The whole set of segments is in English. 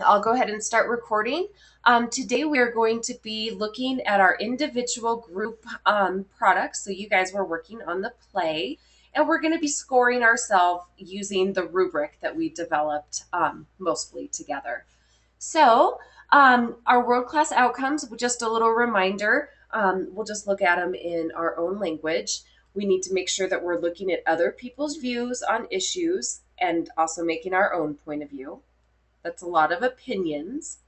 I'll go ahead and start recording. Today we are going to be looking at our individual group products. So you guys were working on the play, and we're going to be scoring ourselves using the rubric that we developed mostly together. So our world-class outcomes, just a little reminder, we'll just look at them in our own language. We need to make sure that we're looking at other people's views on issues and also making our own point of view. That's a lot of opinions.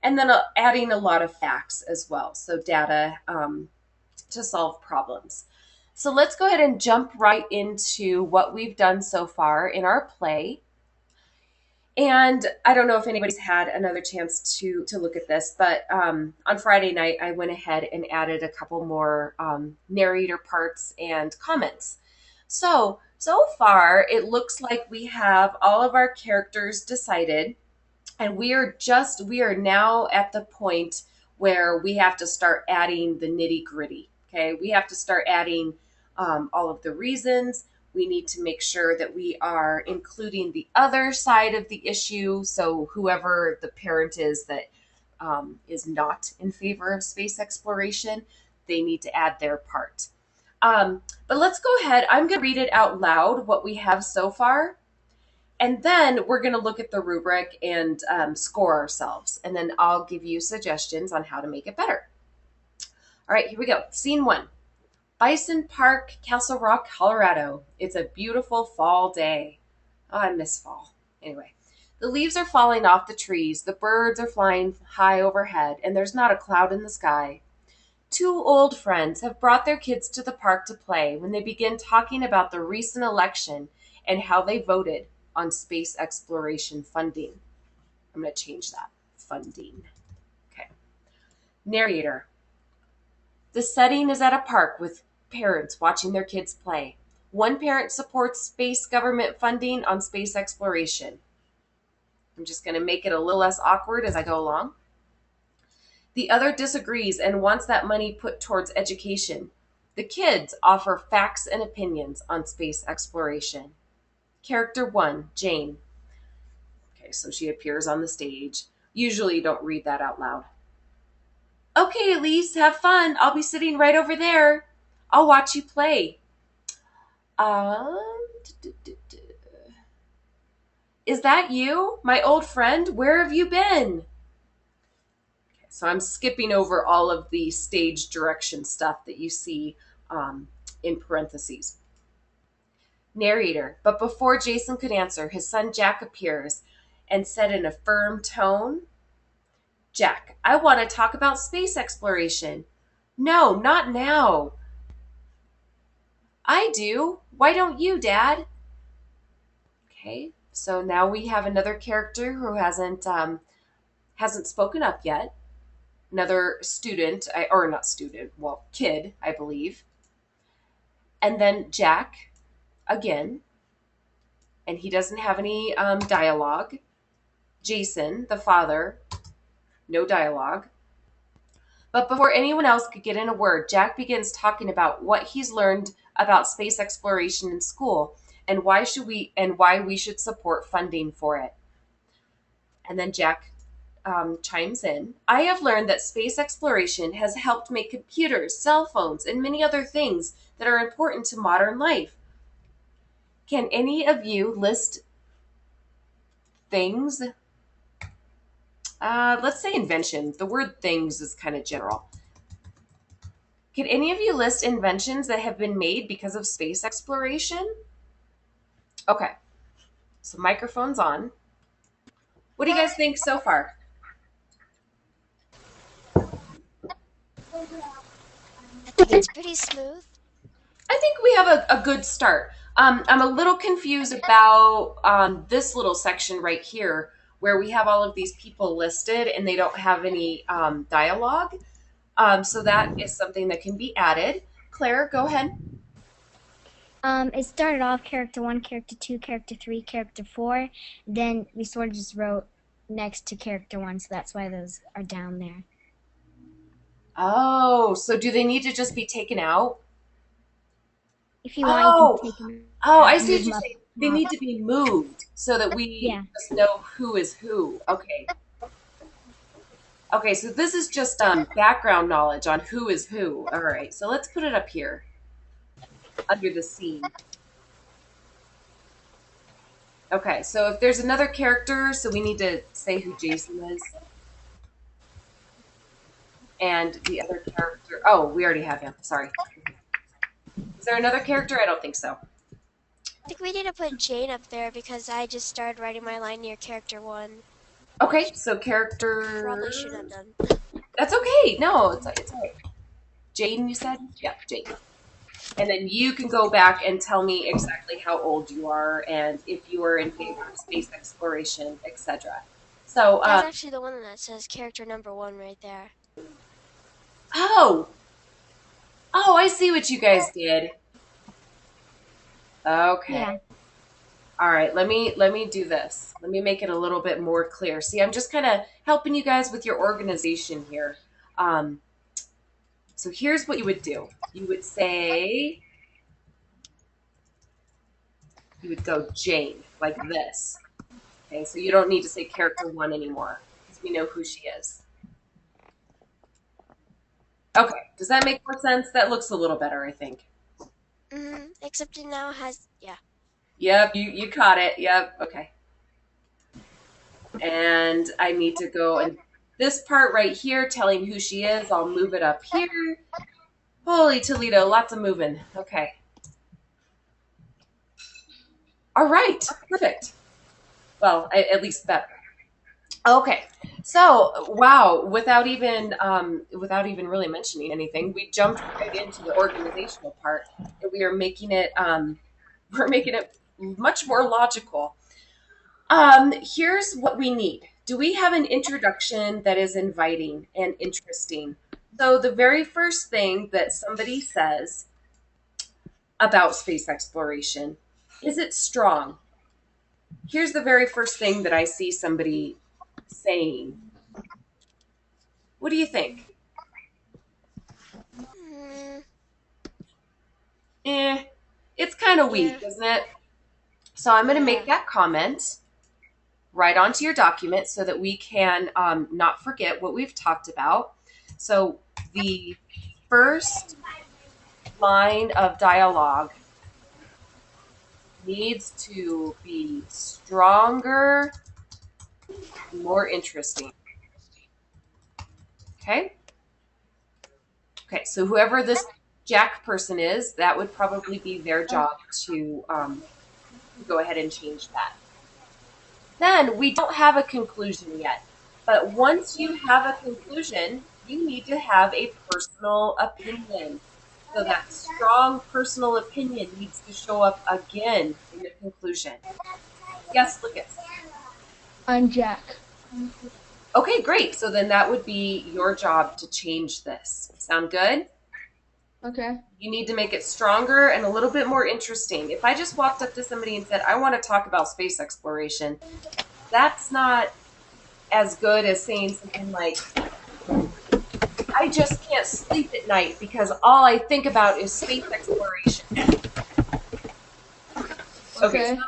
And then adding a lot of facts as well. So data to solve problems. So let's go ahead and jump right into what we've done so far in our play. And I don't know if anybody's had another chance to look at this, but on Friday night, I went ahead and added a couple more narrator parts and comments. So far, it looks like we have all of our characters decided, and we are now at the point where we have to start adding the nitty gritty. Okay, we have to start adding all of the reasons. We need to make sure that we are including the other side of the issue. So whoever the parent is that is not in favor of space exploration, they need to add their part. But let's go ahead. I'm going to read it out loud, what we have so far. And then we're going to look at the rubric and score ourselves. And then I'll give you suggestions on how to make it better. All right, here we go. Scene one. Bison Park, Castle Rock, Colorado. It's a beautiful fall day. Oh, I miss fall. Anyway, the leaves are falling off the trees, the birds are flying high overhead, and there's not a cloud in the sky. Two old friends have brought their kids to the park to play when they begin talking about the recent election and how they voted on space exploration funding. I'm going to change that. Funding. Okay. Narrator. The setting is at a park with parents watching their kids play. One parent supports space government funding on space exploration. I'm just going to make it a little less awkward as I go along. The other disagrees and wants that money put towards education. The kids offer facts and opinions on space exploration. Character 1, Jane. Okay, so she appears on the stage. Usually you don't read that out loud. Okay, Elise, have fun. I'll be sitting right over there. I'll watch you play. Um, is that you? My old friend? Where have you been? Okay, so I'm skipping over all of the stage direction stuff that you see in parentheses. Narrator. But before Jason could answer, his son Jack appears and said in a firm tone, Jack, I want to talk about space exploration. No, not now. I do. Why don't you, Dad? Okay, so now we have another character who hasn't spoken up yet. Another student, or not student, well, kid, I believe. And then Jack again, and he doesn't have any dialogue. Jason, the father, no dialogue. But before anyone else could get in a word, Jack begins talking about what he's learned about space exploration in school and why we should support funding for it. And then Jack chimes in. I have learned that space exploration has helped make computers, cell phones, and many other things that are important to modern life. Can any of you list things? Let's say invention. The word things is kind of general. Can any of you list inventions that have been made because of space exploration? Okay, so microphone's on. What do you guys think so far? I think it's pretty smooth. I think we have a good start. I'm a little confused about this little section right here where we have all of these people listed and they don't have any dialogue. So that is something that can be added. Claire, go ahead. It started off character 1, character 2, character 3, character 4. Then we sort of just wrote next to character 1, so that's why those are down there. Oh, so do they need to just be taken out? If you want, you Oh, can take them oh, out I and see move what them you're up. saying. They need to be moved so that we Yeah. just know who is who. Okay. Okay, so this is just background knowledge on who is who. All right, so let's put it up here under the scene. Okay, so if there's another character, so we need to say who Jason is. And the other character, oh, we already have him. Sorry. Is there another character? I don't think so. I think we need to put Jane up there because I just started writing my line near character 1. Okay, so Probably should have character. done. That's okay. No, it's all right. Jane, you said? Yeah, Jane. And then you can go back and tell me exactly how old you are and if you are in favor of space exploration, etc. So, That's actually the one that says character number 1 right there. oh, oh, I see what you guys did. Okay. Yeah. All right, let me do this. Let me make it a little bit more clear. See, I'm just kind of helping you guys with your organization here. Um, so here's what you would do. You would say, you would go Jane, like this. Okay, so you don't need to say character 1 anymore because we know who she is. Okay, does that make more sense? That looks a little better, I think. Except it now has, yeah. Yep, you caught it. Yep, okay. And I need to go and this part right here telling who she is, I'll move it up here. Holy Toledo, lots of moving. Okay. All right, perfect. Well, at least better. Okay. So, wow, without even really mentioning anything, we jumped right into the organizational part, and we are making it we're making it much more logical. Here's what we need. Do we have an introduction that is inviting and interesting? So the very first thing that somebody says about space exploration is it strong? Here's the very first thing that I see somebody saying. What do you think? Mm, Eh, it's kind of yeah. weak, isn't it? So I'm going to Yeah. make that comment right onto your document so that we can not forget what we've talked about. So the first line of dialogue needs to be stronger, more interesting. Okay? Okay, so whoever this Jack person is, that would probably be their job to go ahead and change that. Then we don't have a conclusion yet. But once you have a conclusion, you need to have a personal opinion. So that strong personal opinion needs to show up again in the conclusion. Yes, Lucas. I'm Jack. Okay, great. So then that would be your job to change this. Sound good? Okay. You need to make it stronger and a little bit more interesting. If I just walked up to somebody and said, I want to talk about space exploration, that's not as good as saying something like, I just can't sleep at night because all I think about is space exploration. Okay, Okay.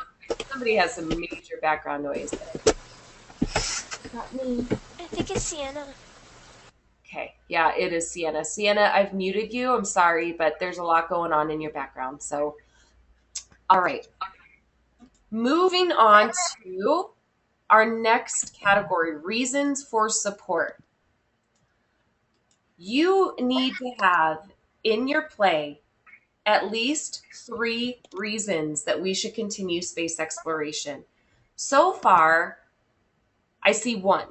somebody has some major background noise there. Not me. I think it's Sienna. Okay, yeah, it is Sienna. Sienna, I've muted you. I'm sorry, but there's a lot going on in your background. So, all right. Moving on to our next category, reasons for support. You need to have in your play at least 3 reasons that we should continue space exploration. So far, I see 1.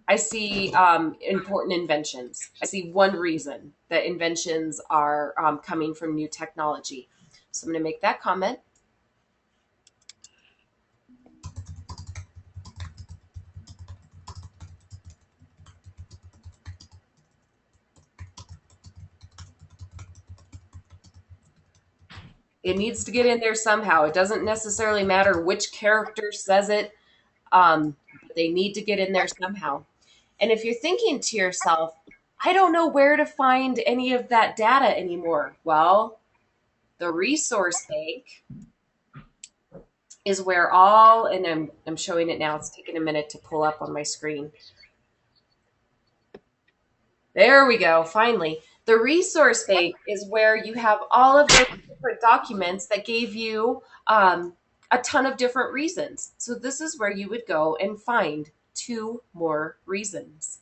I see important inventions. I see 1 reason that inventions are coming from new technology. So I'm going to make that comment. It needs to get in there somehow. It doesn't necessarily matter which character says it, but they need to get in there somehow. And if you're thinking to yourself, I don't know where to find any of that data anymore. Well, the resource bank is where all, and I'm showing it now. It's taking a minute to pull up on my screen. There we go, finally. The resource bank is where you have all of those different documents that gave you a ton of different reasons. So this is where you would go and find 2 more reasons.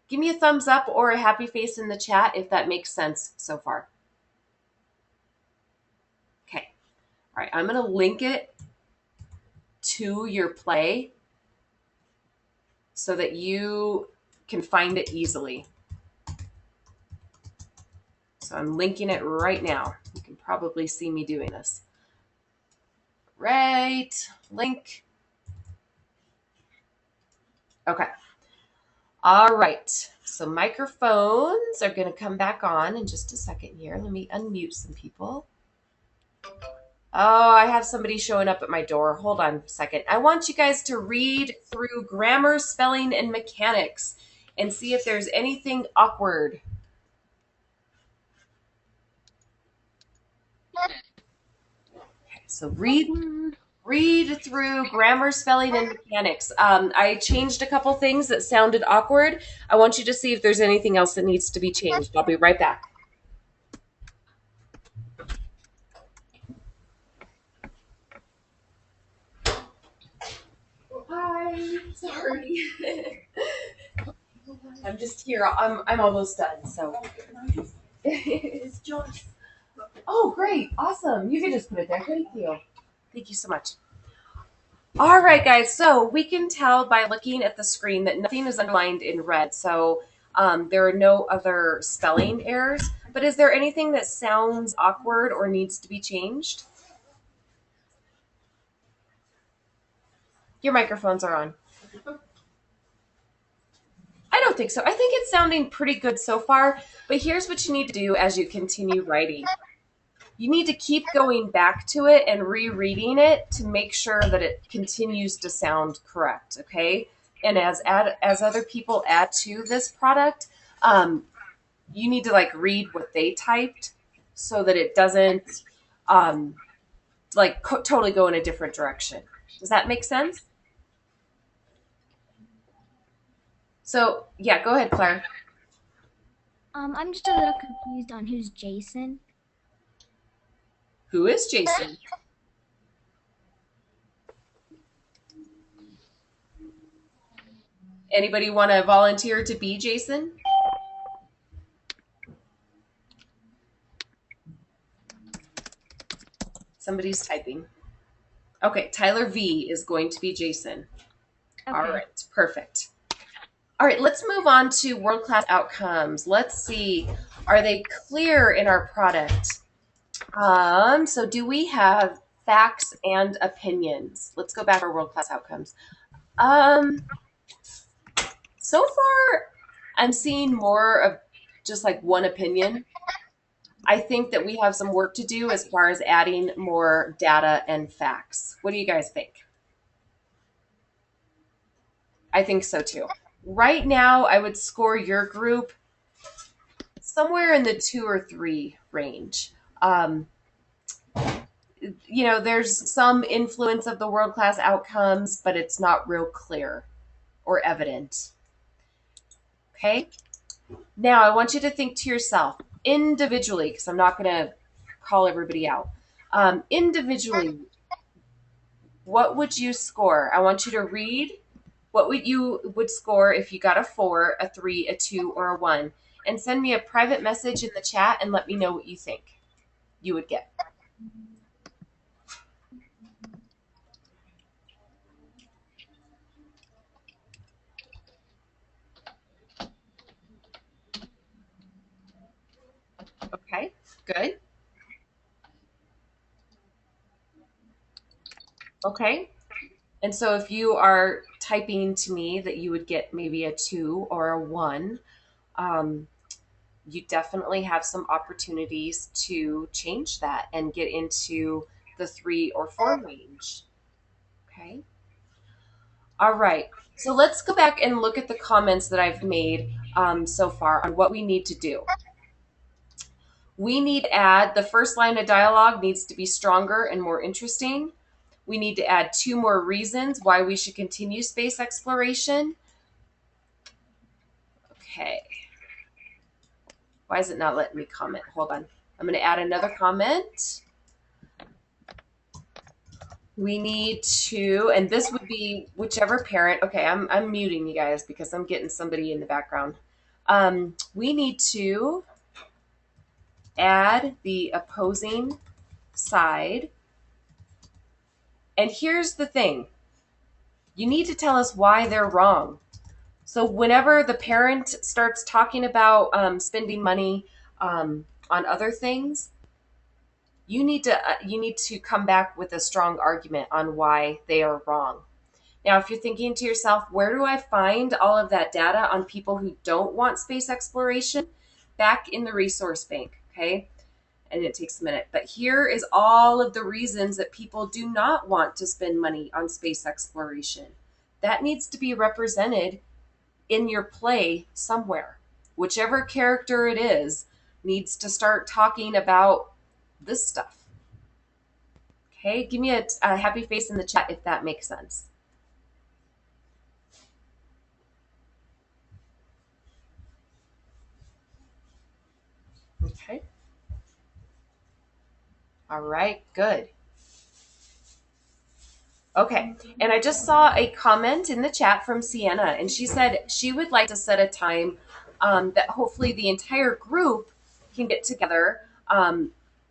Give me a thumbs up or a happy face in the chat if that makes sense so far. Okay. All right, I'm going to link it to your play so that you can find it easily. So I'm linking it right now. You can probably see me doing this. Right, link. Okay. All right. So microphones are going to come back on in just a second here. Let me unmute some people. Oh, I have somebody showing up at my door. Hold on a second. I want you guys to read through grammar, spelling, and mechanics and see if there's anything awkward. Okay, so read through grammar, spelling, and mechanics. I changed a couple things that sounded awkward. I want you to see if there's anything else that needs to be changed. I'll be right back. Hi, sorry. I'm just here. I'm almost done. So it's Joyce. Oh, great, awesome. You can just put it there. Thank you. Thank you so much. All right, guys. So we can tell by looking at the screen that nothing is underlined in red. So there are no other spelling errors. But is there anything that sounds awkward or needs to be changed? Your microphones are on. I don't think so. I think it's sounding pretty good so far. But here's what you need to do as you continue writing. You need to keep going back to it and rereading it to make sure that it continues to sound correct, okay? And as other people add to this product, you need to like read what they typed so that it doesn't totally go in a different direction. Does that make sense? So yeah, go ahead, Claire. I'm just a little confused on who's Jason. Who is Jason? Anybody want to volunteer to be Jason? Somebody's typing. Okay, Tyler V is going to be Jason. Okay. All right, perfect. All right, let's move on to world-class outcomes. Let's see, are they clear in our product? So do we have facts and opinions? Let's go back to our world-class outcomes. So far, I'm seeing more of just like one opinion. I think that we have some work to do as far as adding more data and facts. What do you guys think? I think so too. Right now, I would score your group somewhere in the 2 or 3 range. There's some influence of the world-class outcomes, but it's not real clear or evident. Okay? Now, I want you to think to yourself individually, because I'm not going to call everybody out. Individually, what would you score? I want you to read what you would score if you got a 4, a 3, a 2, or a 1, and send me a private message in the chat and let me know what you think you would get. Okay, good. Okay. And so if you are typing to me that you would get maybe a 2 or a 1, you definitely have some opportunities to change that and get into the 3 or 4 range. Okay. All right. So let's go back and look at the comments that I've made so far on what we need to do. We need to add the first line of dialogue needs to be stronger and more interesting. We need to add 2 more reasons why we should continue space exploration. Okay. Why is it not letting me comment? Hold on. I'm going to add another comment. We need to, and this would be whichever parent. Okay, I'm muting you guys because I'm getting somebody in the background. We need to add the opposing side. And here's the thing. You need to tell us why they're wrong. So whenever the parent starts talking about spending money on other things, you need to come back with a strong argument on why they are wrong. Now, if you're thinking to yourself, where do I find all of that data on people who don't want space exploration? Back in the resource bank, okay? And it takes a minute. But here is all of the reasons that people do not want to spend money on space exploration. That needs to be represented in your play somewhere. Whichever character it is needs to start talking about this stuff. Okay, give me a happy face in the chat if that makes sense. Okay. All right, good. Okay, and I just saw a comment in the chat from Sienna, and she said she would like to set a time that hopefully the entire group can get together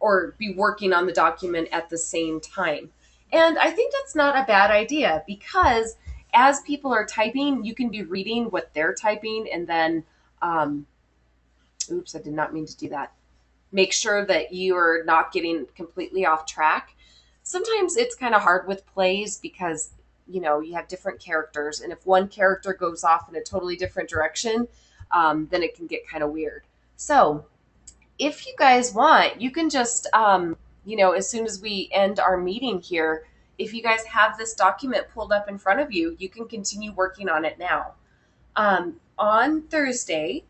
or be working on the document at the same time. And I think that's not a bad idea because as people are typing, you can be reading what they're typing and then, oops, I did not mean to do that. Make sure that you're not getting completely off track. Sometimes it's kind of hard with plays because, you know, you have different characters. And if one character goes off in a totally different direction, then it can get kind of weird. So if you guys want, you can just, as soon as we end our meeting here, if you guys have this document pulled up in front of you, you can continue working on it now. On Thursday,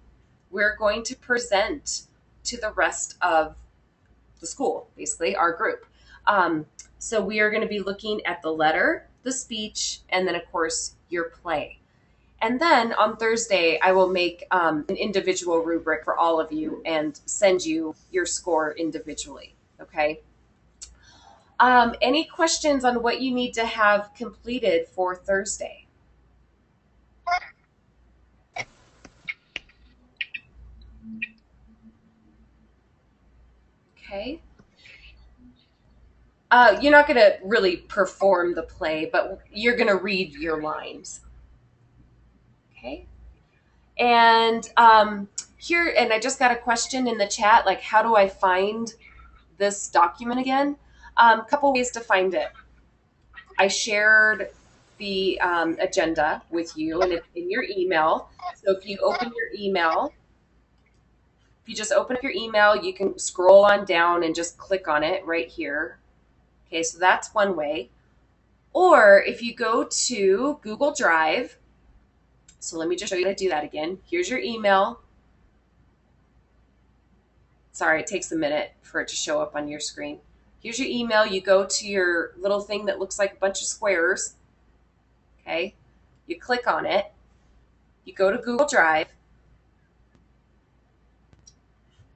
we're going to present to the rest of the school, basically, our group. So we are going to be looking at the letter, the speech, and then, of course, your play. And then on Thursday, I will make an individual rubric for all of you and send you your score individually. Okay. Any questions on what you need to have completed for Thursday? Okay. You're not going to really perform the play, but you're going to read your lines. Okay. And here, and I just got a question in the chat, like, how do I find this document again? Couple ways to find it. I shared the agenda with you, and it's in your email. So if you open your email, if you just open up your email, you can scroll on down and just click on it right here. Okay, so that's one way. Or if you go to Google Drive, so let me just show you how to do that again. Here's your email. Sorry, it takes a minute for it to show up on your screen. Here's your email. You go to your little thing that looks like a bunch of squares. Okay, you click on it. You go to Google Drive.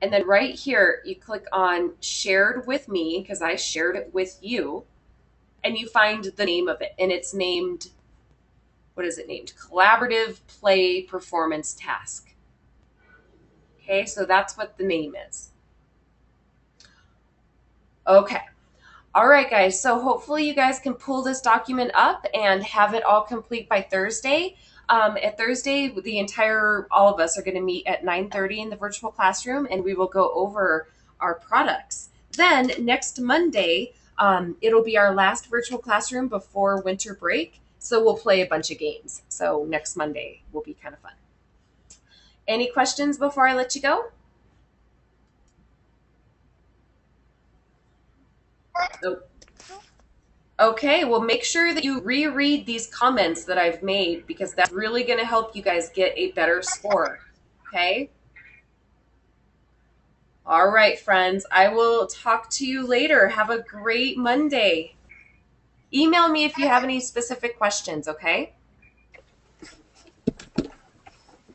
And then right here, you click on shared with me because I shared it with you. And you find the name of it. And it's named, what is it named? Collaborative Play Performance Task. Okay, so that's what the name is. Okay. All right, guys. So hopefully you guys can pull this document up and have it all complete by Thursday. At Thursday, all of us are going to meet at 9:30 in the virtual classroom, and we will go over our products. Then next Monday, it'll be our last virtual classroom before winter break. So we'll play a bunch of games. So next Monday will be kind of fun. Any questions before I let you go? Nope. Okay, well, make sure that you reread these comments that I've made because that's really going to help you guys get a better score. Okay? All right, friends. I will talk to you later. Have a great Monday. Email me if you have any specific questions, okay?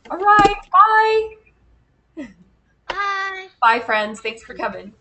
All right. Bye. Bye. Bye, friends. Thanks for coming.